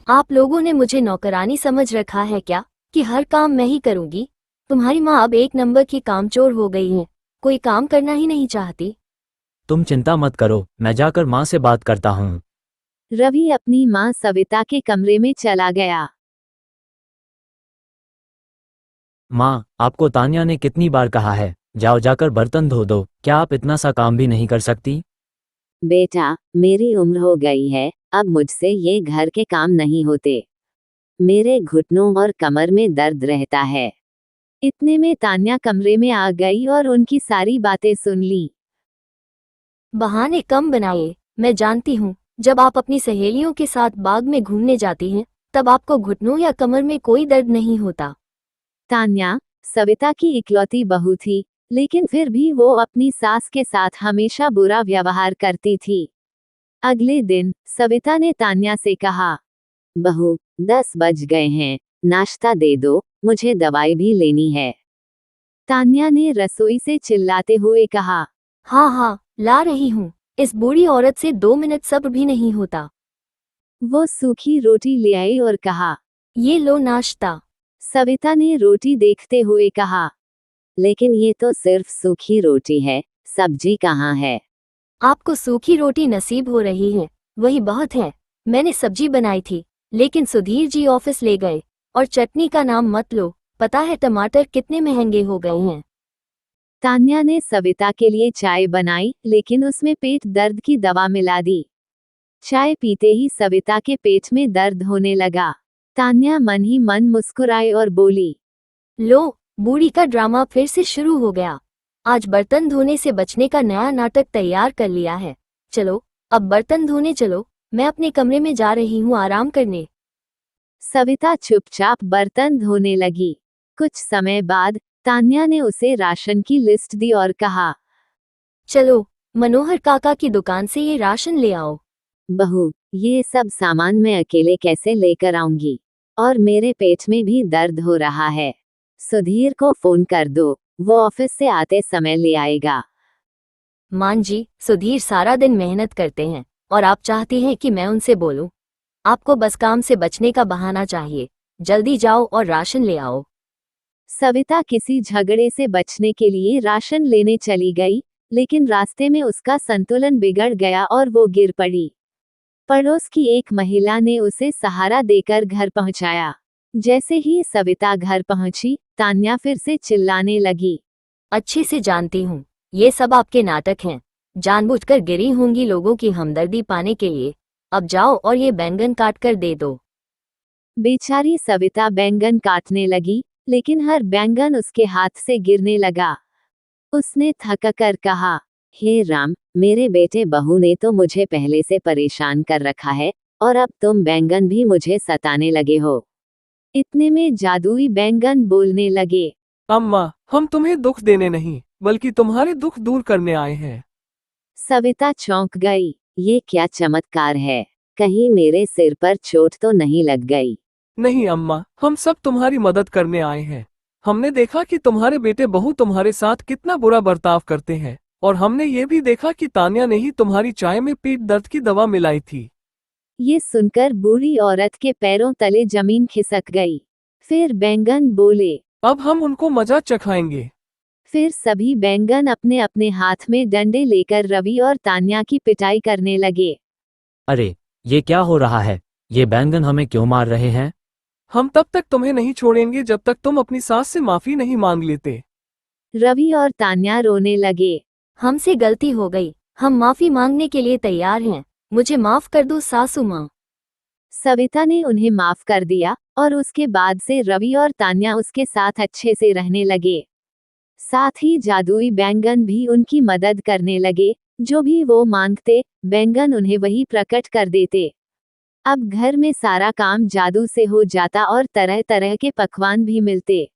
आप लोगों ने मुझे नौकरानी समझ रखा है क्या कि हर काम मैं ही करूंगी। तुम्हारी माँ अब एक नंबर की कामचोर हो गई है, कोई काम करना ही नहीं चाहती। तुम चिंता मत करो, मैं जाकर माँ से बात करता हूँ। रवि अपनी माँ सविता के कमरे में चला गया। माँ, आपको तान्या ने कितनी बार कहा है, जाओ जाकर बर्तन धो दो, क्या आप इतना सा काम भी नहीं कर सकती? बेटा, मेरी उम्र हो गई है, अब मुझसे ये घर के काम नहीं होते। मेरे घुटनों और कमर में दर्द रहता है। इतने में तान्या कमरे में आ गई और उनकी सारी बातें सुन ली। बहाने कम बनाइए, मैं जानती हूँ जब आप अपनी सहेलियों के साथ बाग में घूमने जाती हैं तब आपको घुटनों या कमर में कोई दर्द नहीं होता। तान्या सविता की इकलौती बहू थी, लेकिन फिर भी वो अपनी सास के साथ हमेशा बुरा व्यवहार करती थी। अगले दिन सविता ने तान्या से कहा, बहू, 10 बज गए हैं, नाश्ता दे दो, मुझे दवाई भी लेनी है। तान्या ने रसोई से चिल्लाते हुए कहा, हाँ हाँ, ला रही हूँ। इस बूढ़ी औरत से 2 मिनट सब्र भी नहीं होता। वो सूखी रोटी ले आई और कहा। ये लो नाश्ता। सविता ने रोटी देखते हुए कहा, लेकिन ये तो सिर्फ सूखी रोटी है, सब्जी कहाँ है? आपको सूखी रोटी नसीब हो रही है, वही बहुत है। मैंने सब्जी बनाई थी, लेकिन सुधीर जी ऑफिस ले गए। और चटनी का नाम मत लो, पता है टमाटर कितने महंगे हो गए हैं। तान्या ने सविता के लिए चाय बनाई, लेकिन उसमें पेट दर्द की दवा मिला दी। चाय पीते ही सविता के पेट में दर्द होने लगा। तान्या मन ही मन मुस्कुराई और बोली, लो, बूढ़ी का ड्रामा फिर से शुरू हो गया। आज बर्तन धोने से बचने का नया नाटक तैयार कर लिया है। चलो, अब बर्तन धोने चलो, मैं अपने कमरे में जा रही हूँ आराम करने। सविता चुपचाप बर्तन धोने लगी। कुछ समय बाद तान्या ने उसे राशन की लिस्ट दी और कहा, चलो, मनोहर काका की दुकान से ये राशन ले आओ। बहू, ये सब सामान मैं अकेले कैसे लेकर आऊंगी? और मेरे पेट में भी दर्द हो रहा है। सुधीर को फोन कर दो, वो ऑफिस से आते समय ले आएगा। मान जी, सुधीर सारा दिन मेहनत करते हैं और आप चाहती हैं कि मैं उनसे बोलूं? आपको बस काम से बचने का बहाना चाहिए। जल्दी जाओ और राशन ले आओ। सविता किसी झगड़े से बचने के लिए राशन लेने चली गई, लेकिन रास्ते में उसका संतुलन बिगड़ गया और वो गिर पड़ी। पड़ोस की एक महिला ने उसे सहारा देकर घर पहुंचाया। जैसे ही सविता घर पहुंची, तान्या फिर से चिल्लाने लगी। अच्छे से जानती हूँ, ये सब आपके नाटक हैं। जानबूझकर गिरी होंगी लोगों की हमदर्दी पाने के लिए। अब जाओ और ये बैंगन काट कर दे दो। बेचारी सविता बैंगन काटने लगी, लेकिन हर बैंगन उसके हाथ से गिरने लगा। उसने थक कर कहा, हे राम, मेरे बेटे बहू ने तो मुझे पहले से परेशान कर रखा है, और अब तुम बैंगन भी मुझे सताने लगे हो। इतने में जादुई बैंगन बोलने लगे। अम्मा, हम तुम्हें दुख देने नहीं, बल्कि तुम्हारे दुख दूर करने आए हैं। सविता चौंक गई। ये क्या चमत्कार है? कहीं मेरे सिर पर चोट तो नहीं लग गई? नहीं अम्मा, हम सब तुम्हारी मदद करने आए हैं। हमने देखा कि तुम्हारे बेटे बहू तुम्हारे साथ कितना बुरा बर्ताव करते हैं, और हमने ये भी देखा कि तान्या ने ही तुम्हारी चाय में पेट दर्द की दवा मिलाई थी। ये सुनकर बूढ़ी औरत के पैरों तले जमीन खिसक गई। फिर बैंगन बोले। अब हम उनको मजा चखाएंगे। फिर सभी बैंगन अपने अपने हाथ में डंडे लेकर रवि और तान्या की पिटाई करने लगे। अरे, ये क्या हो रहा है? ये बैंगन हमें क्यों मार रहे हैं? हम तब तक तुम्हें नहीं छोड़ेंगे जब तक तुम अपनी सास से माफी नहीं मांग लेते। रवि और तान्या रोने लगे। हमसे गलती हो गई, हम माफी मांगने के लिए तैयार हैं। मुझे माफ कर दो सासू माँ। सविता ने उन्हें माफ कर दिया, और उसके बाद से रवि और तान्या उसके साथ अच्छे से रहने लगे। साथ ही जादुई बैंगन भी उनकी मदद करने लगे। जो भी वो मांगते, बैंगन उन्हें वही प्रकट कर देते। अब घर में सारा काम जादू से हो जाता और तरह तरह के पकवान भी मिलते।